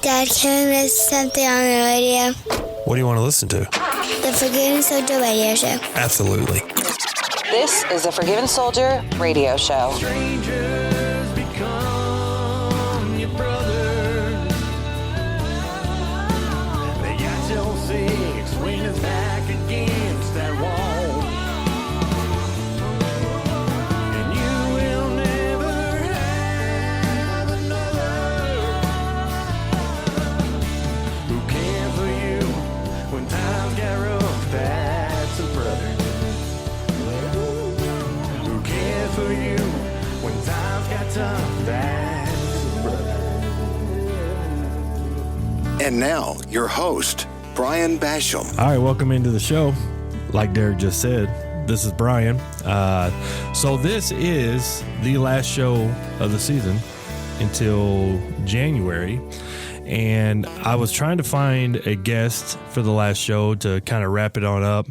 Dad, can I listen to something on the radio? What do you want to listen to? The Forgiven Soldier radio show. Absolutely. This is the Forgiven Soldier radio show. Strangers become your brother. They got your six when it's back against that wall. And you will never have another who cared for you when times got rough. That's a brother. Who cared for you when times got tough. That's a brother. And now, your host, Brian Basham. All right, welcome into the show. Like Derek just said, this is Brian. So this is the last show of the season until January. And I was trying to find a guest for the last show to kind of wrap it on up,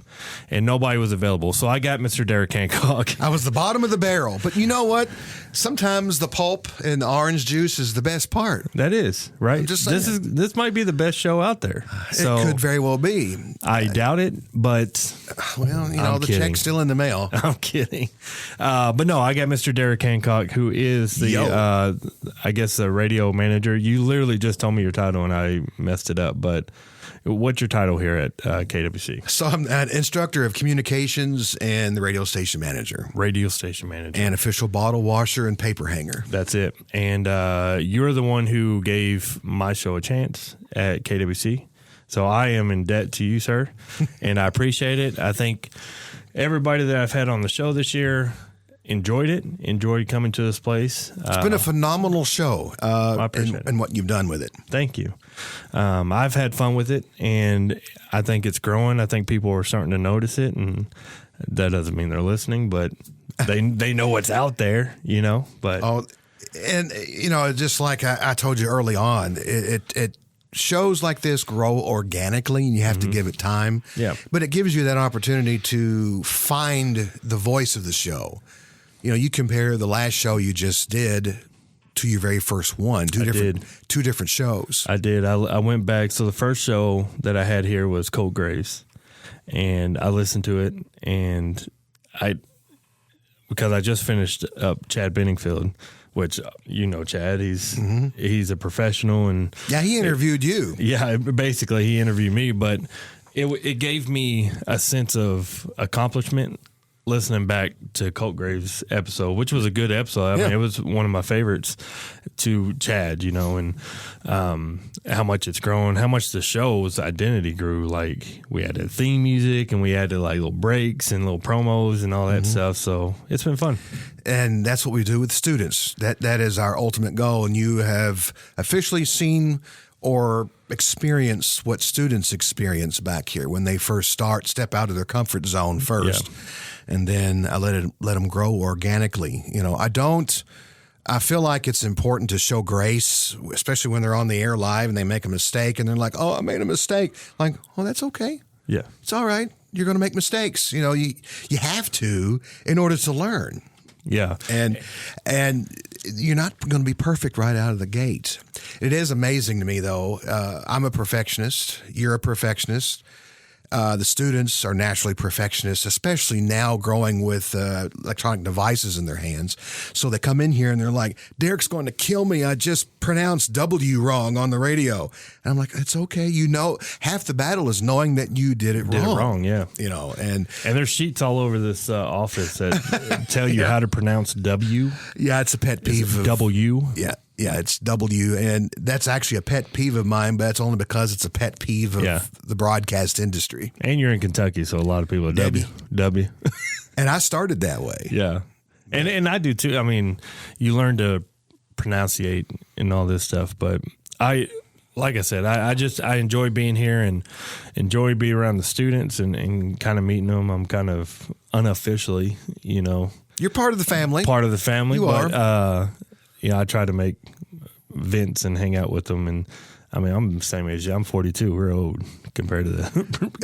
and nobody was available. So I got Mr. Derik Hancock. I was the bottom of the barrel. But you know what? Sometimes the pulp and the orange juice is the best part. That is, right? I'm just saying. This might be the best show out there. So It could very well be. I doubt it, but Well, you know, I'm the kidding. check's still in the mail. I'm kidding. But no, I got Mr. Derik Hancock, who is the, I guess, the radio manager. You literally just told me your title and I messed it up. But what's your title here at KWC? So I'm an instructor of communications and the radio station manager. Radio station manager. And official bottle washer and paper hanger. That's it. And you're the one who gave my show a chance at KWC. So I am in debt to you, sir. And I appreciate it. I think everybody that I've had on the show this year enjoyed coming to this place. It's been a phenomenal show I appreciate it. and what you've done with it. Thank you. I've had fun with it, and I think it's growing. I think people are starting to notice it, and that doesn't mean they're listening, but they know what's out there, you know. But And, you know, just like I told you early on, it shows like this grow organically, and you have to give it time. Yeah. But it gives you that opportunity to find the voice of the show. You know, you compare the last show you just did to your very first one, two different shows. I did. I went back. So the first show that I had here was Colt Graves, and I listened to it, and because I just finished up Chad Benningfield, which, you know, Chad, he's a professional, and Yeah, he interviewed you. yeah, basically he interviewed me, but it gave me a sense of accomplishment listening back to Colt Graves' episode, which was a good episode. I mean, it was one of my favorites to Chad, you know, and how much it's grown, how much the show's identity grew. Like, we had the theme music, and we added like little breaks and little promos and all that stuff. So it's been fun. And that's what we do with students. That is our ultimate goal. And you have officially seen or experienced what students experience back here when they first step out of their comfort zone first. Yeah. And then I let them grow organically. You know, I feel like it's important to show grace, especially when they're on the air live and they make a mistake and they're like, "Oh, I made a mistake." Like, "Oh, that's okay. Yeah. It's all right. You're going to make mistakes. You know, you have to in order to learn." Yeah. And you're not going to be perfect right out of the gate. It is amazing to me, though. I'm a perfectionist. You're a perfectionist. The students are naturally perfectionists, especially now growing with electronic devices in their hands. So they come in here and they're like, "Derek's going to kill me. I just pronounced W wrong on the radio." And I'm like, "It's okay. You know, half the battle is knowing that you did it wrong. Yeah. You know, and there's sheets all over this office that tell you how to pronounce W. yeah, it's a pet peeve. W. Yeah, it's W, and that's actually a pet peeve of mine, but that's only because it's a pet peeve of the broadcast industry. And you're in Kentucky, so a lot of people are W. And I started that way. Yeah. And I do too. I mean, you learn to pronunciate and all this stuff, but like I said, I enjoy being here and enjoy being around the students and kind of meeting them. I'm kind of unofficially, you know. You're part of the family. You are. Yeah, I try to make Vince and hang out with them, and I mean, I'm the same age. I'm 42. We're old compared to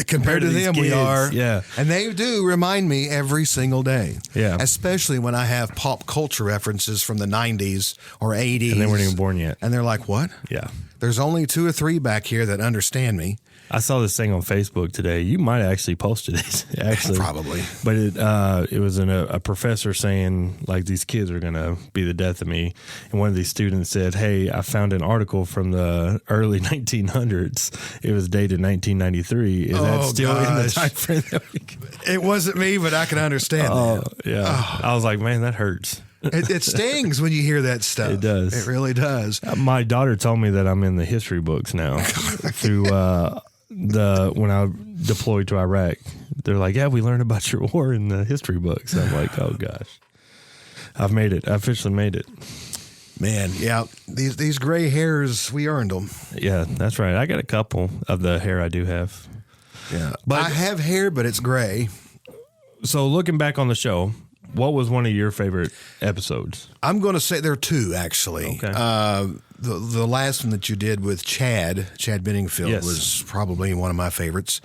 Compared to these them, we kids. are. Yeah. And they do remind me every single day. Yeah. Especially when I have pop culture references from the 90s or 80s. And they weren't even born yet. And they're like, what? Yeah. There's only 2 or 3 back here that understand me. I saw this thing on Facebook today. You might actually posted it, actually. Probably. But it was a professor saying, like, these kids are going to be the death of me. And one of these students said, hey, I found an article from the early 1900s. It was dated 1993. Is that still in the time frame? It wasn't me, but I can understand that. Yeah. Oh. I was like, man, that hurts. It stings when you hear that stuff. It does. It really does. My daughter told me that I'm in the history books now through when I deployed to Iraq. They're like, yeah, we learned about your war in the history books. I'm like, oh gosh, I've made it. I officially made it. Man, yeah, these gray hairs, we earned them. Yeah, that's right. I got a couple of the hair I do have. Yeah, but I have hair, but it's gray. So looking back on the show, what was one of your favorite episodes? I'm going to say there are 2, actually. Okay. The last one that you did with Chad Benningfield was probably one of my favorites.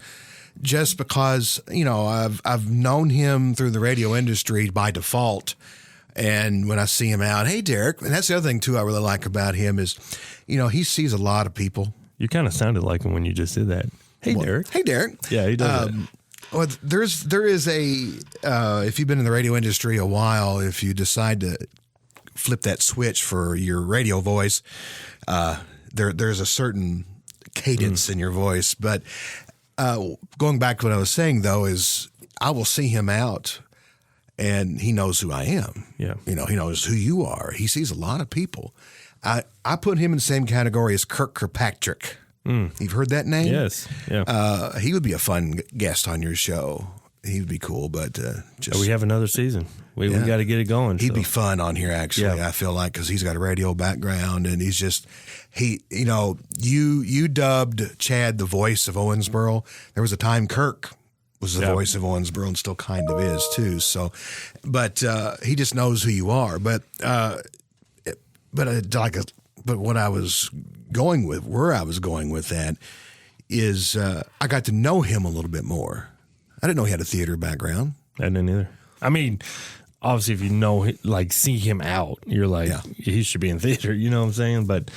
Just because, I've known him through the radio industry by default. And when I see him out, hey, Derik. And that's the other thing, too, I really like about him is, he sees a lot of people. You kind of sounded like him when you just did that. Hey, Derik. Hey, Derik. Yeah, he does that. Well, there is if you've been in the radio industry a while, if you decide to flip that switch for your radio voice, there's a certain cadence in your voice. But going back to what I was saying, though, is I will see him out and he knows who I am. Yeah. He knows who you are. He sees a lot of people. I put him in the same category as Kirk Kirkpatrick. You've heard that name? Yes. Yeah. He would be a fun guest on your show. He would be cool, but we have another season. We got to get it going. He'd be fun on here, actually. Yeah. I feel like because he's got a radio background and he's just you dubbed Chad the voice of Owensboro. There was a time Kirk was the voice of Owensboro and still kind of is too. So, but he just knows who you are. But what I was going with, where I was going with that is I got to know him a little bit more. I didn't know he had a theater background. I didn't either. I mean, obviously, if you know, like, see him out, you're like, he should be in theater. You know what I'm saying? But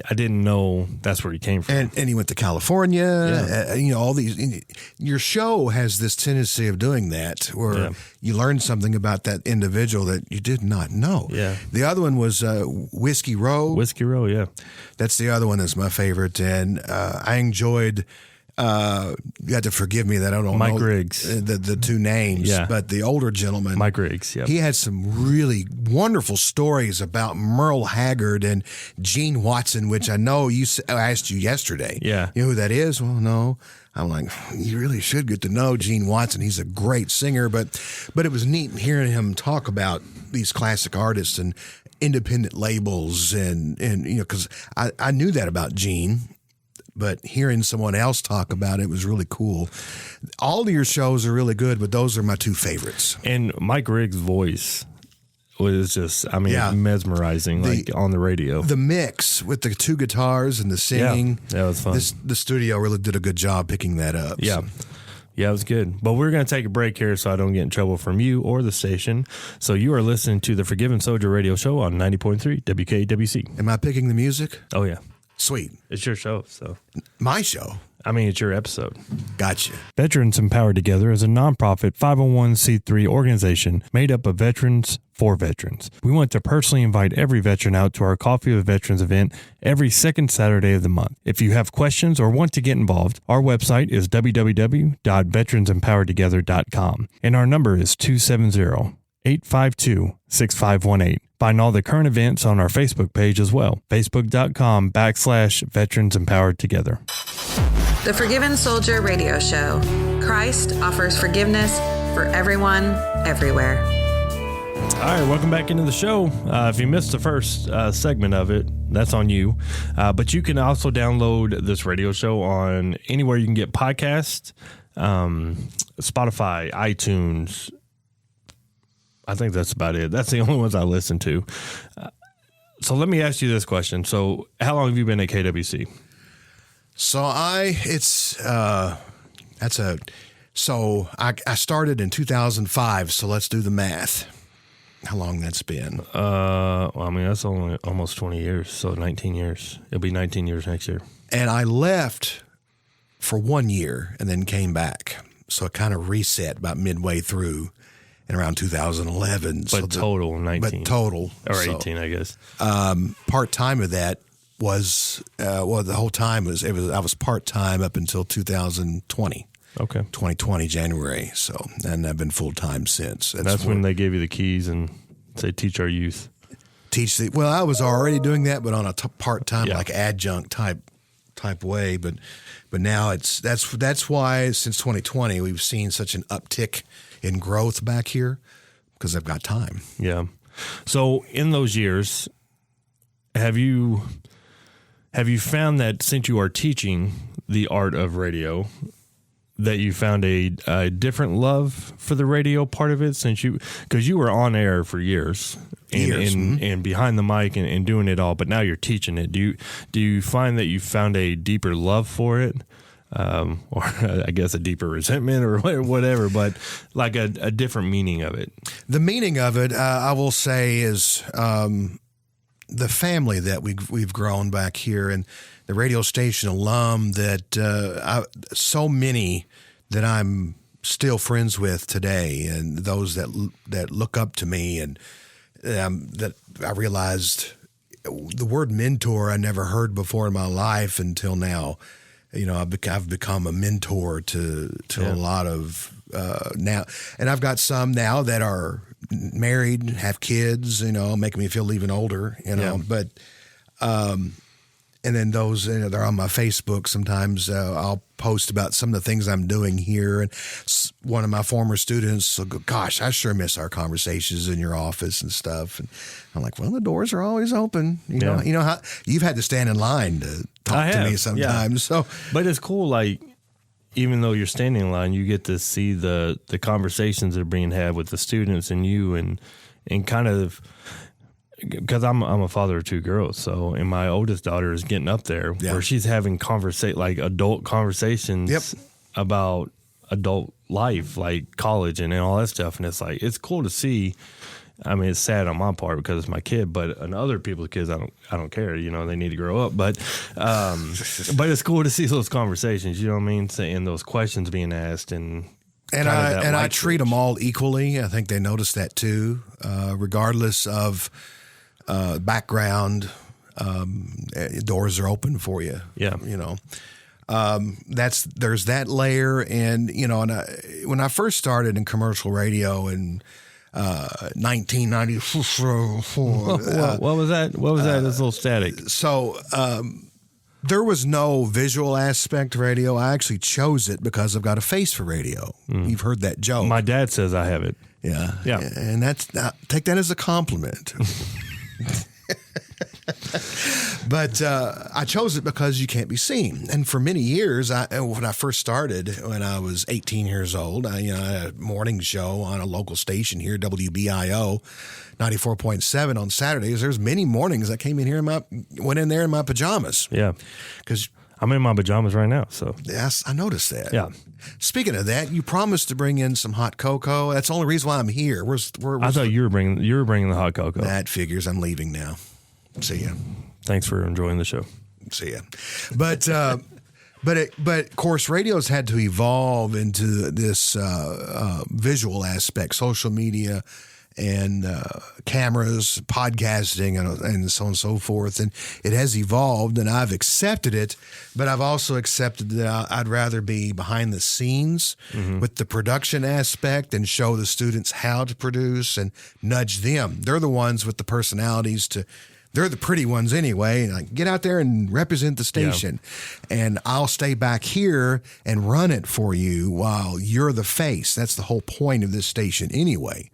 I didn't know that's where he came from. And he went to California. All these. Your show has this tendency of doing that, where you learn something about that individual that you did not know. Yeah. The other one was Whiskey Row. Whiskey Row, yeah. That's the other one that's my favorite, and I enjoyed. You have to forgive me that I don't know Mike Riggs, the 2 names, but the older gentleman, Mike Riggs, he had some really wonderful stories about Merle Haggard and Gene Watson, which I know I asked you yesterday. Yeah, you know who that is? Well, no. I'm like, you really should get to know Gene Watson. He's a great singer, but it was neat hearing him talk about these classic artists and independent labels, and because I knew that about Gene. But hearing someone else talk about it was really cool. All of your shows are really good, but those are my 2 favorites. And Mike Riggs' voice was just, mesmerizing, on the radio. The mix with the 2 guitars and the singing. Yeah, that was fun. The studio really did a good job picking that up. Yeah. So. Yeah, it was good. But we're going to take a break here so I don't get in trouble from you or the station. So you are listening to the Forgiven Soldier radio show on 90.3 WKWC. Am I picking the music? Oh, yeah. Sweet. It's your show, so. My show? I mean, it's your episode. Gotcha. Veterans Empowered Together is a nonprofit 501c3 organization made up of veterans for veterans. We want to personally invite every veteran out to our Coffee with Veterans event every second Saturday of the month. If you have questions or want to get involved, our website is www.veteransempoweredtogether.com, and our number is 270-852-6518. Find all the current events on our Facebook page as well, facebook.com/Veterans Empowered Together. The Forgiven Soldier Radio Show. Christ offers forgiveness for everyone, everywhere. All right, welcome back into the show. If you missed the first segment of it, that's on you. But you can also download this radio show on anywhere you can get podcasts, Spotify, iTunes. I think that's about it. That's the only ones I listen to. So let me ask you this question. So how long have you been at KWC? So I started in 2005. So let's do the math. How long that's been? Well, I mean, that's only almost 20 years. So 19 years. It'll be 19 years next year. And I left for 1 year and then came back. So it kind of reset about midway through in around 2011. But total 19. But total. Or 18, I guess. Part-time of that was, the whole time I was part-time up until 2020. Okay. 2020, January. So, and I've been full-time since. That's when they gave you the keys and say, teach our youth. Well, I was already doing that, but on a part-time, like adjunct type way. But now that's why since 2020 we've seen such an uptick in growth back here because I've got time. Yeah. So in those years, have you found that since you are teaching the art of radio, that you found a different love for the radio part of it because you were on air for years and behind the mic and doing it all, but now you're teaching it. Do you find that you found a deeper love for it? Or I guess a deeper resentment or whatever, but like a different meaning of it. The meaning of it, I will say, is the family that we've grown back here and the radio station alum that so many that I'm still friends with today, and those that look up to me, and that I realized the word mentor I never heard before in my life until now. You know, I've become a mentor to a lot of now, and I've got some now that are married, have kids, you know, making me feel even older, you know. Yeah. But and then those, you know, they're on my Facebook. Sometimes I'll post about some of the things I'm doing here, and one of my former students will go, "Gosh, I sure miss our conversations in your office and stuff." And I'm like, "Well, the doors are always open." You know how you've had to stand in line to talk to me sometimes. Yeah. So, but it's cool. Like, even though you're standing in line, you get to see the conversations that are being had with the students and you, and kind of. Because I'm a father of two girls, so and my oldest daughter is getting up there where she's having adult conversations about adult life, like college and all that stuff, and it's cool to see. I mean, it's sad on my part because it's my kid, but on other people's kids, I don't care. You know, they need to grow up, but it's cool to see those conversations. You know what I mean? And those questions being asked and I treat them all equally. I think they notice that too, regardless of. Background, doors are open for you. Yeah, you know, there's that layer, and you know, and when I first started in commercial radio in 1994, what was that? What was that? This little static. So there was no visual aspect to radio. I actually chose it because I've got a face for radio. You've heard that joke. My dad says I have it. Yeah, and take that as a compliment. But I chose it because you can't be seen. And for many years, when I first started, when I was 18 years old, I had a morning show on a local station here, WBIO 94.7 on Saturdays. There's many mornings I came in here went in there in my pajamas. Yeah. Because I'm in my pajamas right now. So yes, I noticed that. Yeah. Speaking of that, you promised to bring in some hot cocoa. That's the only reason why I'm here. I thought you were bringing the hot cocoa. That figures. I'm leaving now. See ya. Thanks for enjoying the show. See ya. But of course, radio's had to evolve into this visual aspect, social media, and cameras, podcasting, and so on and so forth. And it has evolved, and I've accepted it, but I've also accepted that I'd rather be behind the scenes with the production aspect and show the students how to produce and nudge them. They're the ones with the personalities they're the pretty ones anyway. Like, get out there and represent the station. Yeah. And I'll stay back here and run it for you while you're the face. That's the whole point of this station anyway.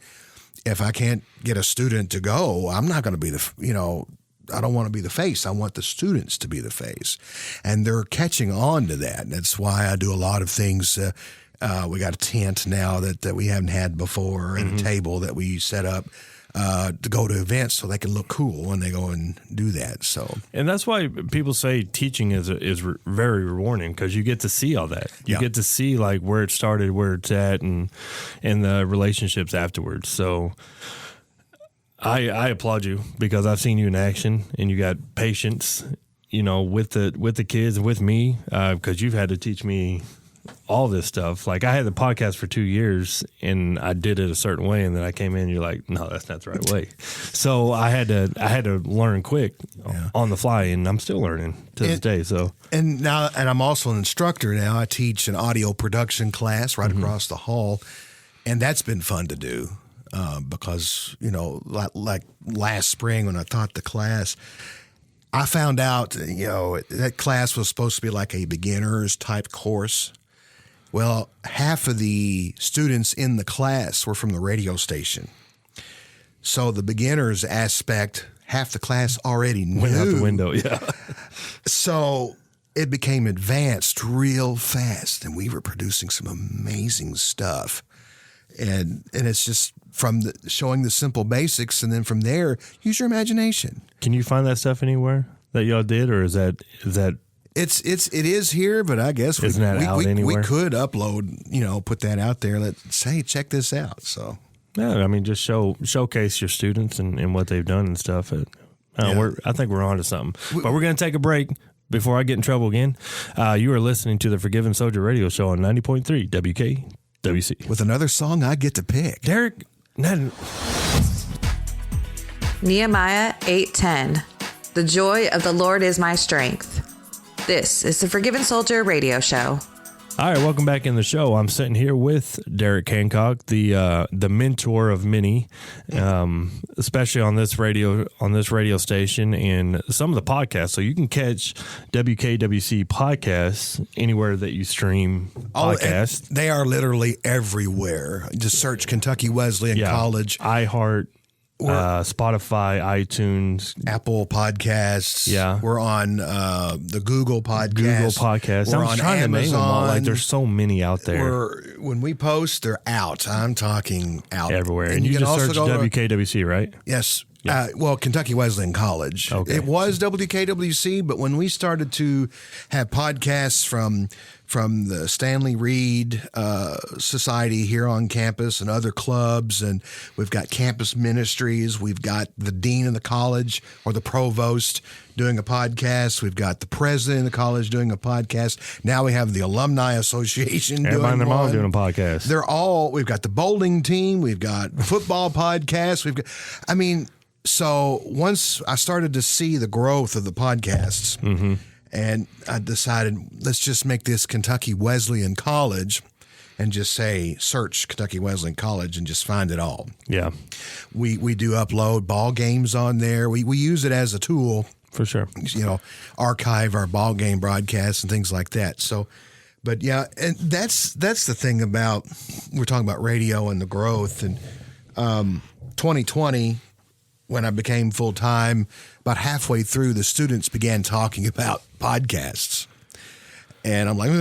If I can't get a student to go, I'm not going to be I don't want to be the face. I want the students to be the face. And they're catching on to that. And that's why I do a lot of things. We got a tent now that we haven't had before and a table that we set up. to go to events so they can look cool when they go and do that. So, and that's why people say teaching is very rewarding, because you get to see all that. You get to see like where it started, where it's at, and the relationships afterwards. So I applaud you, because I've seen you in action, and you got patience, with the kids and with me, because you've had to teach me all this stuff. Like, I had the podcast for 2 years, and I did it a certain way, and then I came in and you're like, no, that's not the right way. So I had to learn quick on the fly, and I'm still learning to this day. So, and I'm also an instructor now. I teach an audio production class right across the hall, and that's been fun to do, because, like last spring when I taught the class, I found out, that class was supposed to be like a beginner's type course. Well, half of the students in the class were from the radio station. So the beginners aspect, half the class already knew. Went out the window, yeah. So it became advanced real fast, and we were producing some amazing stuff. And it's just from showing the simple basics, and then from there, use your imagination. Can you find that stuff anywhere that y'all did, or is that? It is here, but I guess isn't that out anywhere? We could upload, put that out there. Let's say, check this out. So yeah, I mean, just showcase your students and what they've done and stuff. I think we're on to something, but we're going to take a break before I get in trouble again. You are listening to the Forgiven Soldier Radio Show on 90.3 WKWC with another song I get to pick. Derik. Nehemiah 8:10. The joy of the Lord is my strength. This is the Forgiven Soldier Radio Show. All right, welcome back in the show. I'm sitting here with Derik Hancock, the mentor of many, especially on this radio station and some of the podcasts. So you can catch WKWC podcasts anywhere that you stream podcasts. They are literally everywhere. Just search Kentucky Wesleyan College, iHeart, Spotify, iTunes, Apple Podcasts. Yeah, we're on the Google Podcast. We're on trying Amazon. To name them all. Like, there's so many out there. When we post, they're out. I'm talking out everywhere. And you just search WKWC, right? Yes. Yeah. Kentucky Wesleyan College. Okay. It was WKWC, but when we started to have podcasts from the Stanley Reed Society here on campus and other clubs, and we've got campus ministries, we've got the dean of the college or the provost doing a podcast, we've got the president of the college doing a podcast. Now we have the alumni association Everybody doing and their mom one. doing a podcast. We've got the bowling team, we've got football podcasts, so once I started to see the growth of the podcasts, and I decided, let's just make this Kentucky Wesleyan College and just say, search Kentucky Wesleyan College and just find it all. Yeah. We do upload ball games on there. We use it as a tool. For sure. Archive our ball game broadcasts and things like that. So, but yeah, and that's the thing about, we're talking about radio and the growth. And 2020, when I became full-time, about halfway through, the students began talking about podcasts. And I'm like,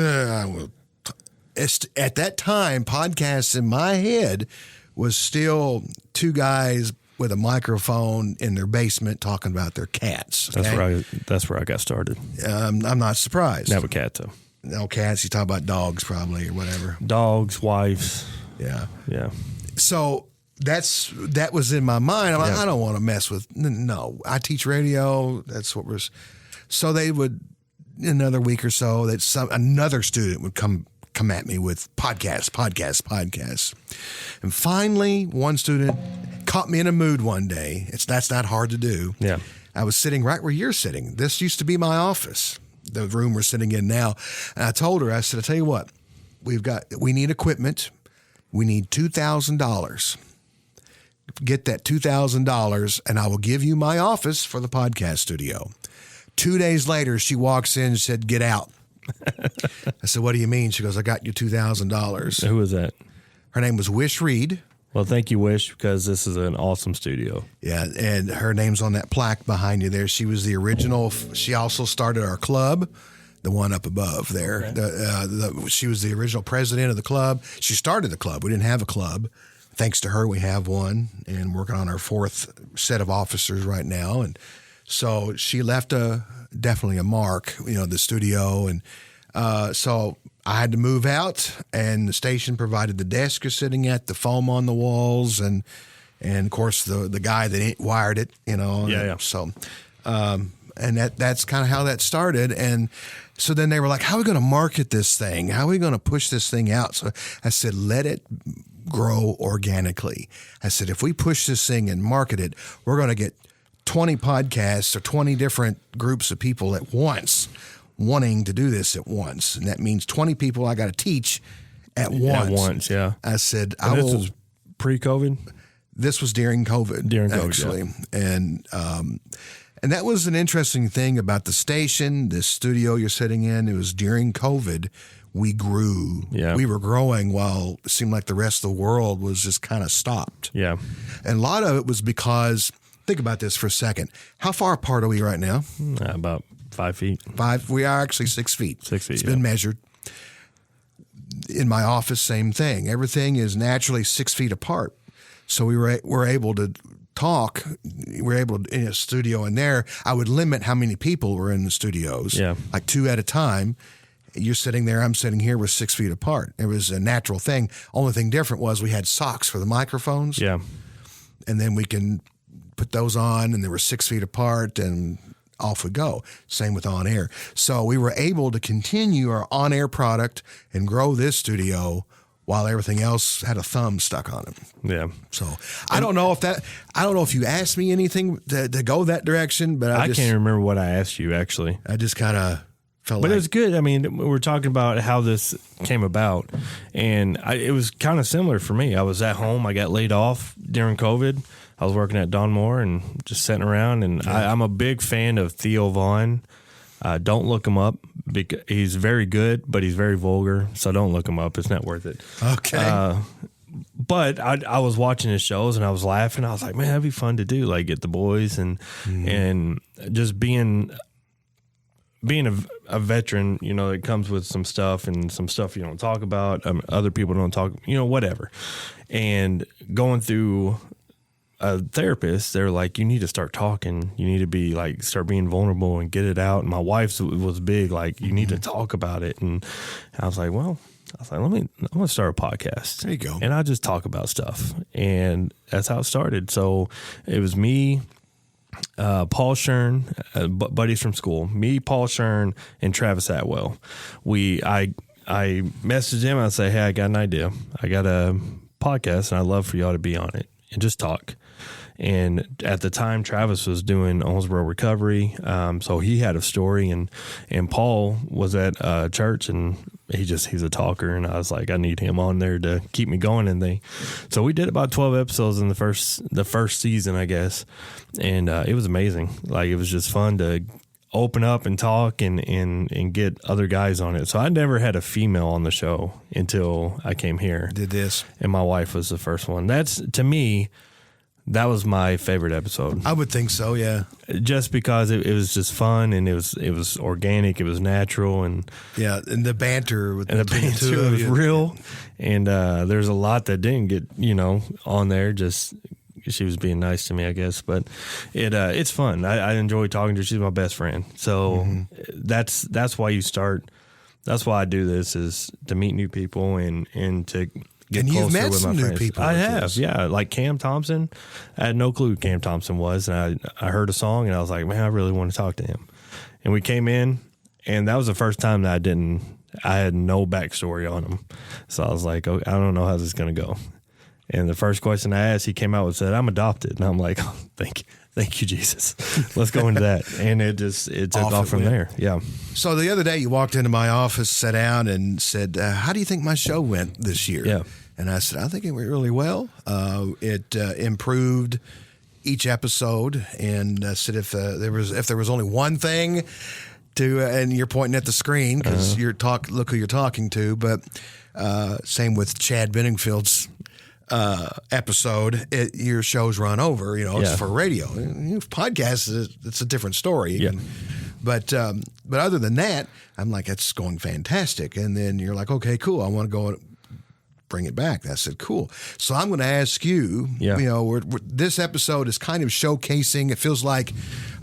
at that time, podcasts in my head was still two guys with a microphone in their basement talking about their cats. Okay? That's where I got started. I'm not surprised. Never cat, though. No cats. You talk about dogs probably or whatever. Dogs, wives. Yeah. Yeah. So that was in my mind. I'm like, I don't want to mess with. No, I teach radio. That's what we're. So they would, in another week or so, another student would come at me with podcasts. And finally, one student caught me in a mood one day. That's not hard to do. Yeah. I was sitting right where you're sitting. This used to be my office, the room we're sitting in now. And I told her, I said, I tell you what, we need equipment. We need $2,000. Get that $2,000 and I will give you my office for the podcast studio. 2 days later, she walks in and said, get out. I said, what do you mean? She goes, I got you $2,000. Who was that? Her name was Wish Reed. Well, thank you, Wish, because this is an awesome studio. Yeah, and her name's on that plaque behind you there. She was the original. She also started our club, the one up above there. Okay. She was the original president of the club. She started the club. We didn't have a club. thanks to her, we have one and working on our 4th set of officers right now. And so she left definitely a mark, the studio. And so I had to move out, and the station provided the desk you're sitting at, the foam on the walls, and of course the guy that wired it, Yeah. So, and that's kind of how that started. And so then they were like, how are we going to market this thing? How are we going to push this thing out? So I said, let it grow organically. I said, if we push this thing and market it, we're going to get 20 podcasts or 20 different groups of people at once wanting to do this at once. And that means 20 people I got to teach at once. At once, yeah. I said, This was pre-COVID? This was during COVID. Actually. Yeah. And that was an interesting thing about the station, this studio you're sitting in. It was during COVID. We grew. Yeah. We were growing while it seemed like the rest of the world was just kind of stopped. Yeah. And a lot of it was because, think about this for a second. How far apart are we right now? About 5 feet. 5. We are actually 6 feet. 6 feet. It's been measured. In my office, same thing. Everything is naturally 6 feet apart. So we were able to talk. We were able to, in a studio in there, I would limit how many people were in the studios. Yeah. Like 2 at a time. You're sitting there, I'm sitting here, we're 6 feet apart. It was a natural thing. Only thing different was we had socks for the microphones. Yeah. And then we can put those on, and they were 6 feet apart, and off we go. Same with on air. So we were able to continue our on air product and grow this studio while everything else had a thumb stuck on it. Yeah. So I don't know if you asked me anything to go that direction, but I can't remember what I asked you, actually. I just kind of felt But like. it was good. I mean, we're talking about how this came about, and it was kind of similar for me. I was at home. I got laid off during COVID. I was working at Don Moore and just sitting around, and I'm a big fan of Theo Vaughn. Don't look him up. Because he's very good, but he's very vulgar, so don't look him up. It's not worth it. Okay. But I was watching his shows, and I was laughing. I was like, man, that'd be fun to do, like get the boys and just being a veteran, it comes with some stuff and some stuff you don't talk about. Other people don't talk, whatever. And going through a therapist, they're like, you need to start talking. You need to be like, start being vulnerable and get it out. And my wife was big, like, you need to talk about it. And I was like, I'm going to start a podcast. There you go. And I just talk about stuff. And that's how it started. So it was me, Paul Shern, buddies from school, me, Paul Shern, and Travis Atwell. I messaged him. I say, hey, I got an idea. I got a podcast, and I'd love for y'all to be on it and just talk. And at the time, Travis was doing Owensboro Recovery, so he had a story, and Paul was at church, and he's a talker, and I was like, I need him on there to keep me going. And so we did about 12 episodes in the first season, I guess, and it was amazing. Like, it was just fun to open up and talk and get other guys on it. So I never had a female on the show until I came here. Did this, and my wife was the first one. That's, to me, that was my favorite episode. I would think so, yeah. Just because it was just fun, and it was organic, it was natural, and the banter with the banter was real. And there's a lot that didn't get on there. Just she was being nice to me, I guess. But it's fun. I enjoy talking to her. She's my best friend. So that's why you start. That's why I do this, is to meet new people and to get and closer you've met with some my new friends. people. I have, yeah. Like Cam Thompson. I had no clue who Cam Thompson was, and I heard a song, and I was like, man, I really want to talk to him. And we came in, and that was the first time that I had no backstory on him. So I was like, oh, I don't know how this is going to go. And the first question I asked, he came out and said, I'm adopted. And I'm like, oh, thank you, Jesus. Let's go into that. And it took off from there. Yeah. So the other day you walked into my office, sat down, and said, how do you think my show went this year? Yeah. And I said, I think it went really well. It improved each episode, and said if there was only one thing to, and you're pointing at the screen because look who you're talking to, but same with Chad Benningfield's episode, your show's run over, it's for radio. Podcasts, it's a different story. But other than that, I'm like, it's going fantastic. And then you're like, okay, cool. I want to go bring it back. And I said, cool. So I'm going to ask you, Yeah. This episode is kind of showcasing, it feels like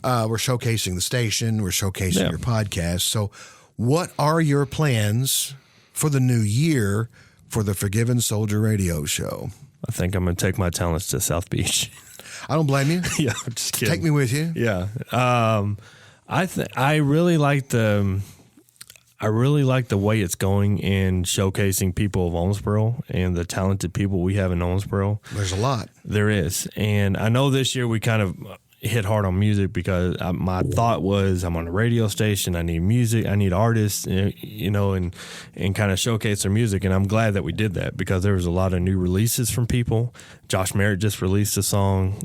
we're showcasing the station, we're showcasing your podcast. So what are your plans for the new year for the Forgiven Soldier radio show? I think I'm going to take my talents to South Beach. I don't blame you. Yeah, I'm just kidding. Take me with you. Yeah. I really like the way it's going in showcasing people of Owensboro and the talented people we have in Owensboro. There's a lot. There is. And I know this year we kind of hit hard on music because my thought was I'm on a radio station. I need music. I need artists, and kind of showcase their music. And I'm glad that we did that because there was a lot of new releases from people. Josh Merritt just released a song.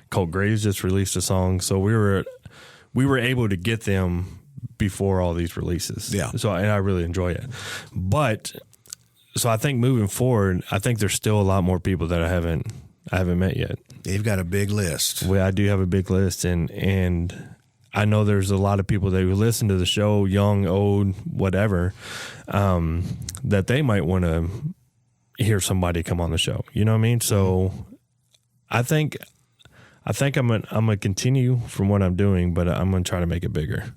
Colt Graves just released a song. So we were able to get them before all these releases. Yeah. So I really enjoy it. So I think moving forward, I think there's still a lot more people that I haven't met yet. You've got a big list. Well, I do have a big list, and I know there's a lot of people that who listen to the show, young, old, whatever, that they might want to hear somebody come on the show. You know what I mean? So I think I'm gonna continue from what I'm doing, but I'm gonna try to make it bigger.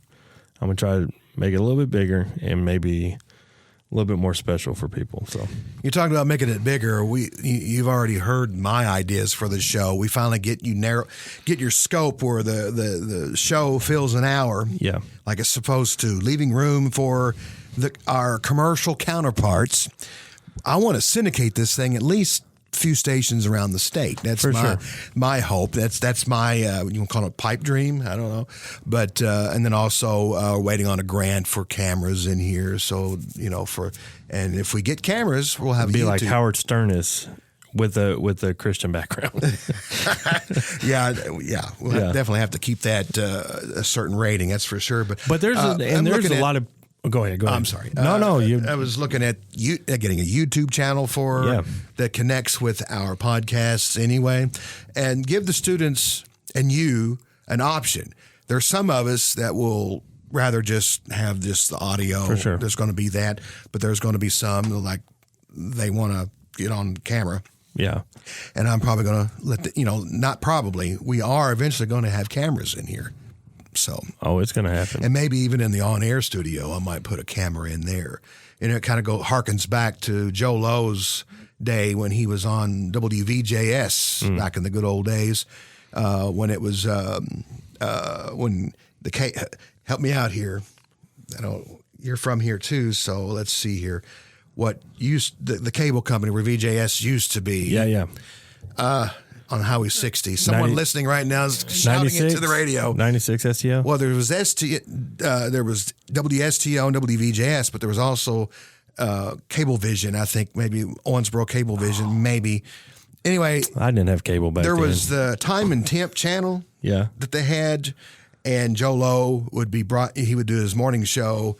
I'm gonna try to make it a little bit bigger and maybe a little bit more special for people. So you talked about making it bigger. You've already heard my ideas for the show. We finally get your scope where the show fills an hour. Yeah, like it's supposed to, leaving room for our commercial counterparts. I want to syndicate this thing at least few stations around the state. That's my hope. That's my you want to call it pipe dream. I don't know, but and then also waiting on a grant for cameras in here. So and if we get cameras, we'll have be YouTube. like Howard Stern is with a Christian background. We'll definitely have to keep that a certain rating. That's for sure. But there's a lot of. Go ahead. I'm sorry. I was looking at getting a YouTube channel that connects with our podcasts anyway, and give the students and you an option. There's some of us that will rather just have just the audio. For sure. There's going to be that, but there's going to be some like they want to get on camera. Yeah. And I'm probably going to not probably. We are eventually going to have cameras in here. So, it's going to happen. And maybe even in the on-air studio, I might put a camera in there. And it kind of harkens back to Joe Lowe's day when he was on WVJS back in the good old days, when it was when help me out here. I know you're from here too, so let's see here. What the cable company where VJS used to be? Yeah. On Highway 60. Someone listening right now is shouting into the radio. 96 STO? Well, there was there was WSTO and WVJS, but there was also Cablevision, I think, maybe Owensboro Cablevision, maybe. Anyway. I didn't have cable back then. There was the Time and Temp channel that they had, and Joe Lowe would be he would do his morning show.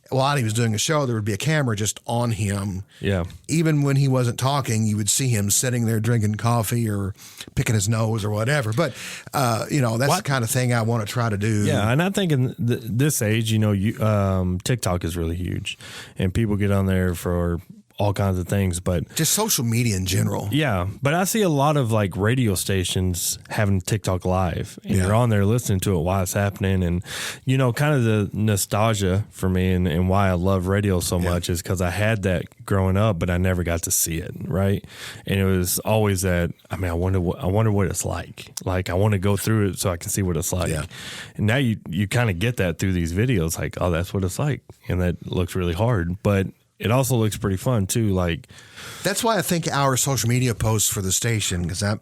While he was doing a show, there would be a camera just on him. Yeah. Even when he wasn't talking, you would see him sitting there drinking coffee or picking his nose or whatever. But, that's the kind of thing I want to try to do. Yeah, and I think in this age, TikTok is really huge. And people get on there for all kinds of things, but just social media in general. Yeah, but I see a lot of like radio stations having TikTok live, and you're on there listening to it while it's happening, and kind of the nostalgia for me and why I love radio so much is because I had that growing up, but I never got to see it, right? And it was always that. I mean, I wonder what it's like. Like I want to go through it so I can see what it's like. Yeah. And now you kind of get that through these videos, like, oh, that's what it's like, and that looks really hard, but it also looks pretty fun too. Like that's why I think our social media posts for the station, because I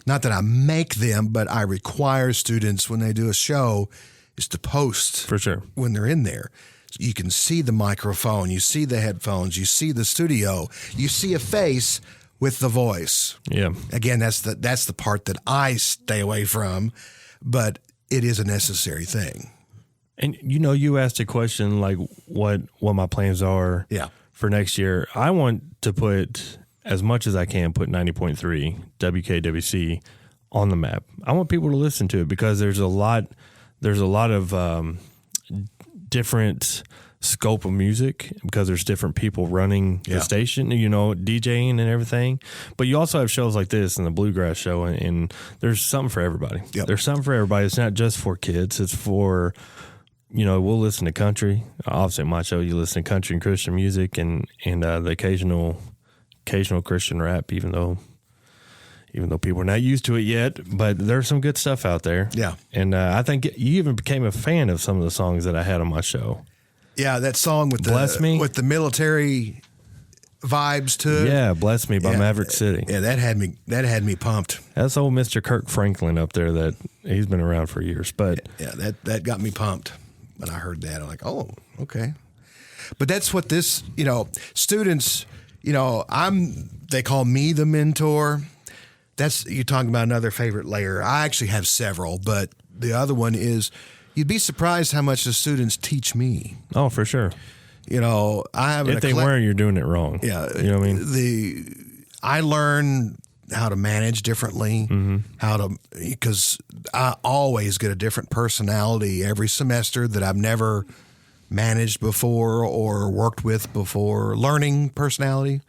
not that I make them, but I require students when they do a show is to post for sure when they're in there. So you can see the microphone, you see the headphones, you see the studio, you see a face with the voice. Yeah. Again, that's the part that I stay away from, but it is a necessary thing. And you asked a question like what my plans are for next year. I want to put as much as I can put 90.3 WKWC on the map. I want people to listen to it because there's a lot of different scope of music because there's different people running the station, DJing and everything. But you also have shows like this and the Bluegrass Show, and there's something for everybody. Yep. There's something for everybody. It's not just for kids. It's for, we'll listen to country. Obviously, in my show, you listen to country and Christian music and the occasional Christian rap, even though people are not used to it yet, but there's some good stuff out there. Yeah. And I think you even became a fan of some of the songs that I had on my show. Yeah, that song with Bless Me? with the military vibes to it. Yeah, Bless Me by Maverick City. Yeah, that had me pumped. That's old Mr. Kirk Franklin up there that he's been around for years. But yeah, that got me pumped when I heard that. I'm like, oh, okay. But that's what this, students, they call me the mentor. That's, you're talking about another favorite layer. I actually have several, but the other one is, you'd be surprised how much the students teach me. Oh, for sure. I have if they weren't, you're doing it wrong. Yeah. You know what I mean? I learn how to manage differently, because I always get a different personality every semester that I've never managed before or worked with before, learning personality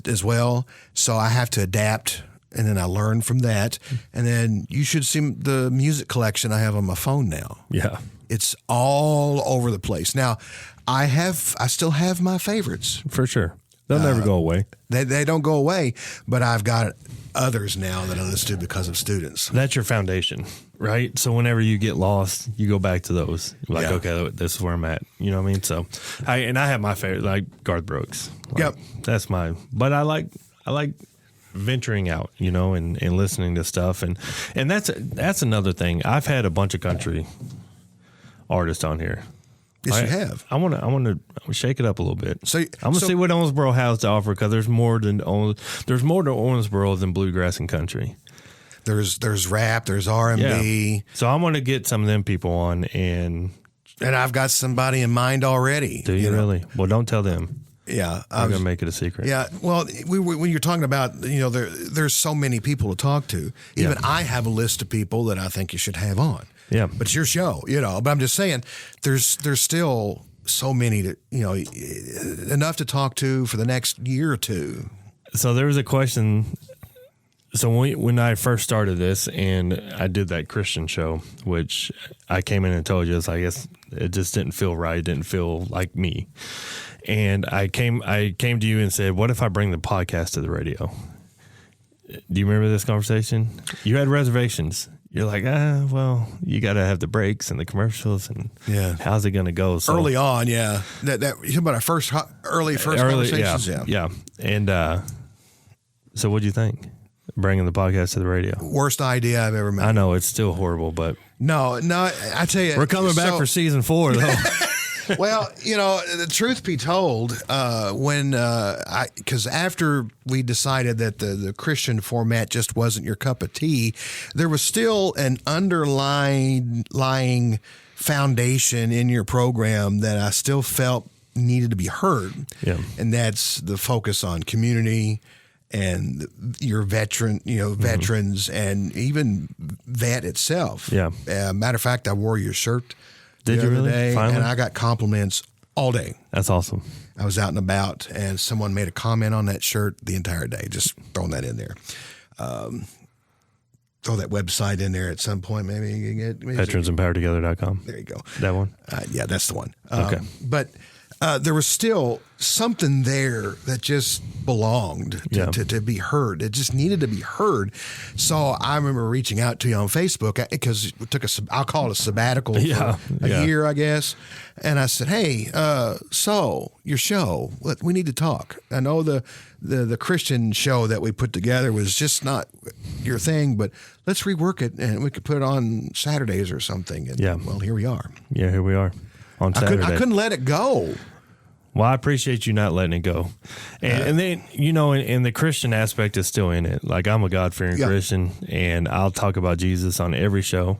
as well. So I have to adapt. And then I learn from that. And then you should see the music collection I have on my phone now. Yeah. It's all over the place. Now, I still have my favorites. For sure. They'll never go away. They don't go away, but I've got others now that I listen to because of students. That's your foundation, right? So whenever you get lost, you go back to those. Like, okay, this is where I'm at. You know what I mean? So, I have my favorite, like Garth Brooks. Like, that's but I like venturing out, and listening to stuff, and that's another thing. I've had a bunch of country artists on here. Yes, you have. I want to shake it up a little bit. So I'm gonna see what Owensboro has to offer, because there's more to Owensboro than bluegrass and country. There's rap, there's R&B. Yeah. So I'm gonna get some of them people on, and I've got somebody in mind already. Do you really? Well, don't tell them. Yeah, I'm gonna make it a secret. Yeah, well, when you're talking about, there's so many people to talk to. Even I have a list of people that I think you should have on. Yeah, but it's your show, But I'm just saying, there's still so many to, enough to talk to for the next year or two. So there was a question. So when I first started this, and I did that Christian show, which I came in and told you, I guess it just didn't feel right. It didn't feel like me. And I came to you and said, what if I bring the podcast to the radio? Do you remember this conversation? You had reservations. You're like, well, you got to have the breaks and the commercials, and how's it going to go? So, early on, yeah. That you about our first conversations? Yeah. And so what'd you think? Bringing the podcast to the radio. Worst idea I've ever made. I know, it's still horrible, but no, I tell you, we're coming back for season 4, though. Well, the truth be told, because after we decided that the Christian format just wasn't your cup of tea, there was still an underlying foundation in your program that I still felt needed to be heard. Yeah. And that's the focus on community and your veterans and even vet itself. Yeah. Matter of fact, I wore your shirt. Did you really? Day, Finally? and I got compliments all day. That's awesome. I was out and about, and someone made a comment on that shirt the entire day. Just throwing that in there. Throw that website in there at some point, maybe you can get veteransempoweredtogether.com. There you go. That one? Yeah, that's the one. Okay. But there was still something there that just belonged to be heard. It just needed to be heard. So I remember reaching out to you on Facebook because it took I'll call it a sabbatical for a year, I guess. And I said, hey, so your show, we need to talk. I know the Christian show that we put together was just not your thing, but let's rework it and we could put it on Saturdays or something. And, well, here we are. Yeah, here we are on Saturday. I couldn't let it go. Well, I appreciate you not letting it go. And then, and the Christian aspect is still in it. Like, I'm a God-fearing Christian, and I'll talk about Jesus on every show.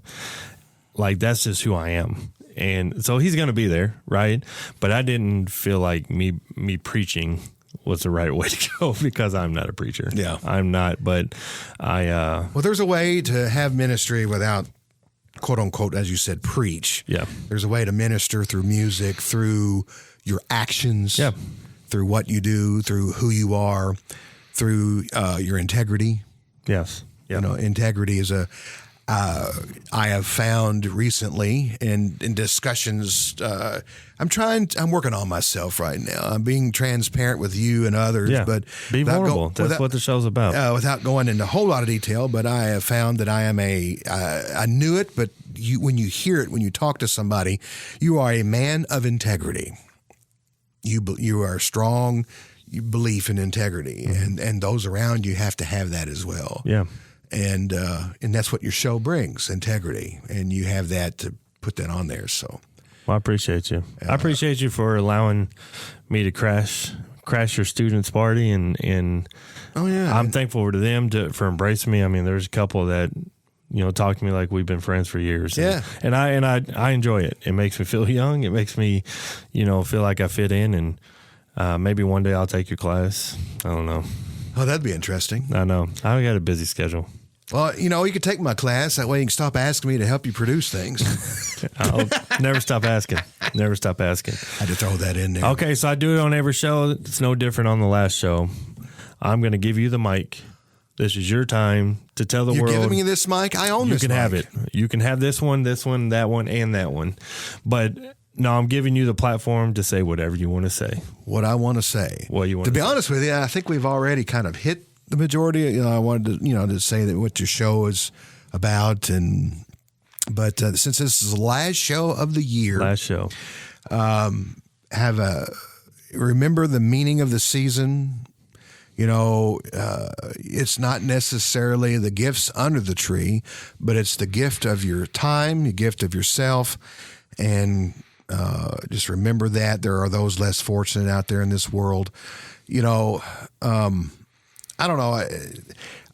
Like, that's just who I am. And so he's going to be there, right? But I didn't feel like me preaching was the right way to go because I'm not a preacher. Yeah. I'm not, but I... well, there's a way to have ministry without quote unquote, as you said, preach. Yeah. There's a way to minister through music, through your actions, Yeah. through what you do, through who you are, through your integrity. Yes. Yeah. You know, integrity is I have found recently in discussions, I'm working on myself right now. I'm being transparent with you and others, Yeah. but Be vulnerable. That's what the show's about. Without going into a whole lot of detail, but I have found that I am I knew it, but when you hear it, when you talk to somebody, you are a man of integrity. You are strong. You belief in integrity, and those around you have to have that as well. Yeah. And that's what your show brings, integrity, and you have that to put that on there. So, well, I appreciate you. I appreciate you for allowing me to crash your students' party, and oh yeah, I'm thankful to them for embracing me. I mean, there's a couple that talk to me like we've been friends for years. Yeah, and I enjoy it. It makes me feel young. It makes me, feel like I fit in, and maybe one day I'll take your class. I don't know. Oh, that'd be interesting. I know. I got a busy schedule. Well, you could take my class. That way you can stop asking me to help you produce things. I'll never stop asking. Never stop asking. I had to throw that in there. Okay, so I do it on every show. It's no different on the last show. I'm going to give you the mic. This is your time to tell the You're world. You're giving me this mic? I own this mic. You can have it. You can have this one, that one, and that one. But no, I'm giving you the platform to say whatever you want to say. What I want to say. What you want to be honest with you, I think we've already kind of hit the majority. I wanted to, to say that what your show is about, but since this is the last show of the year, remember the meaning of the season. It's not necessarily the gifts under the tree, but it's the gift of your time, the gift of yourself, and just remember that there are those less fortunate out there in this world. I don't know.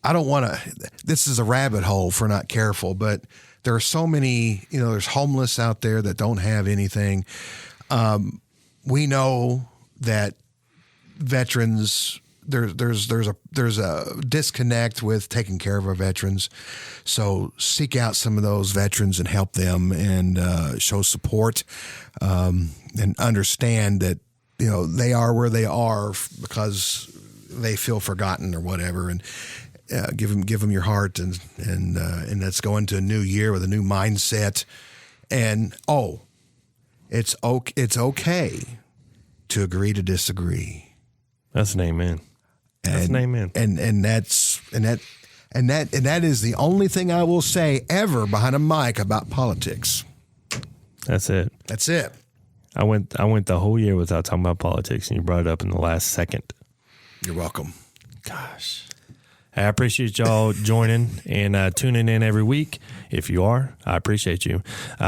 I don't want to. This is a rabbit hole if we're not careful. But there are so many. There's homeless out there that don't have anything. We know that veterans. There's a disconnect with taking care of our veterans. So seek out some of those veterans and help them and show support and understand that they are where they are because they feel forgotten or whatever, and give them your heart, and let's go into a new year with a new mindset. And it's okay to agree to disagree. That's an amen. That's an amen. And that is the only thing I will say ever behind a mic about politics. That's it. That's it. I went the whole year without talking about politics, and you brought it up in the last second. You're welcome. Gosh. I appreciate y'all joining and tuning in every week. If you are, I appreciate you.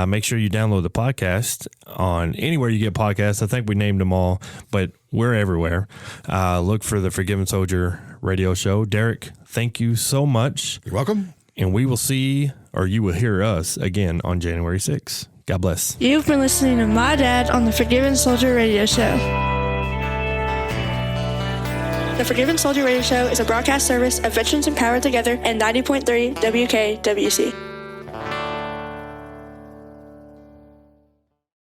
Make sure you download the podcast on anywhere you get podcasts. I think we named them all, but we're everywhere. Look for the Forgiven Soldier radio show. Derik, thank you so much. You're welcome. And we will see, or you will hear us again on January 6th. God bless. You've been listening to my dad on the Forgiven Soldier radio show. The Forgiven Soldier radio show is a broadcast service of Veterans Empowered Together and 90.3 WKWC.